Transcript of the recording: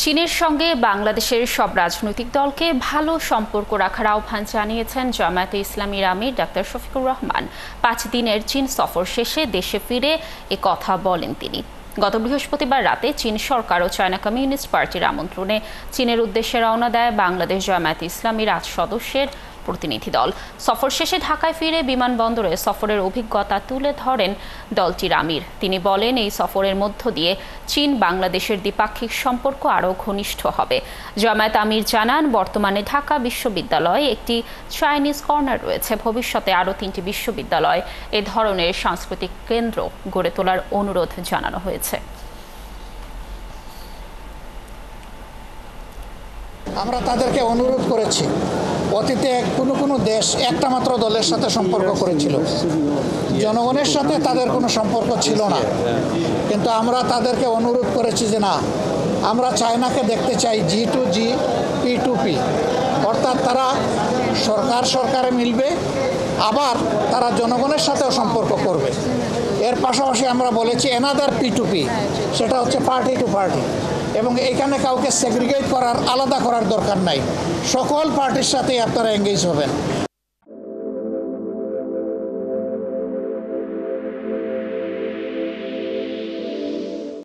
চীনের সঙ্গে বাংলাদেশের সব রাজনৈতিক দলকে ভালো সম্পর্ক রাখার আহ্বান জানিয়েছেন জামায়াতে ইসলামীর আমির ডাক্তার শফিকুর রহমান। 5 দিনের চীন সফর শেষে দেশে ফিরে কথা বলেন তিনি। গত বৃহস্পতিবার রাতে চীন সরকার ও চায়না কমিউনিস্ট পার্টির আমন্ত্রণে চীনের উদ্দেশ্যে রওনা দেয় বাংলাদেশ জামায়াতে ইসলামীর 8 সদস্যের প্রতিনিধি দল। সফর শেষে ঢাকায় ফিরে বিমানবন্দরে সফরের অভিজ্ঞতা তুলে ধরেন দলটির আমির। তিনি বলেন, এই সফরের মধ্য দিয়ে চীন বাংলাদেশের দ্বিপাক্ষিক সম্পর্ক আরও ঘনিষ্ঠ হবে। জামায়াত আমির জানান, বর্তমানে ঢাকা বিশ্ববিদ্যালয়ে একটি চাইনিজ কর্নার রয়েছে। ভবিষ্যতে আরও 3টি বিশ্ববিদ্যালয় এ ধরনের সাংস্কৃতিক কেন্দ্র গড়ে তোলার অনুরোধ জানানো হয়েছে। আমরা তাদেরকে অনুরোধ করেছি, অতীতে কোনো দেশ একটা মাত্র দলের সাথে সম্পর্ক করেছিল, জনগণের সাথে তাদের কোনো সম্পর্ক ছিল না। কিন্তু আমরা তাদেরকে অনুরোধ করেছি যে না, আমরা চায়নাকে দেখতে চাই G2G, P2P, অর্থাৎ তারা সরকারে মিলবে, আবার তারা জনগণের সাথেও সম্পর্ক করবে। এর পাশাপাশি আমরা বলেছি অ্যানাদার P2P, সেটা হচ্ছে পার্টি টু পার্টি, এবং এখানে কাউকে সেগ্রিগেট করার, আলাদা করার দরকার নাই। সকল পার্টির সাথেই আপনারা এঙ্গেজ হবেন।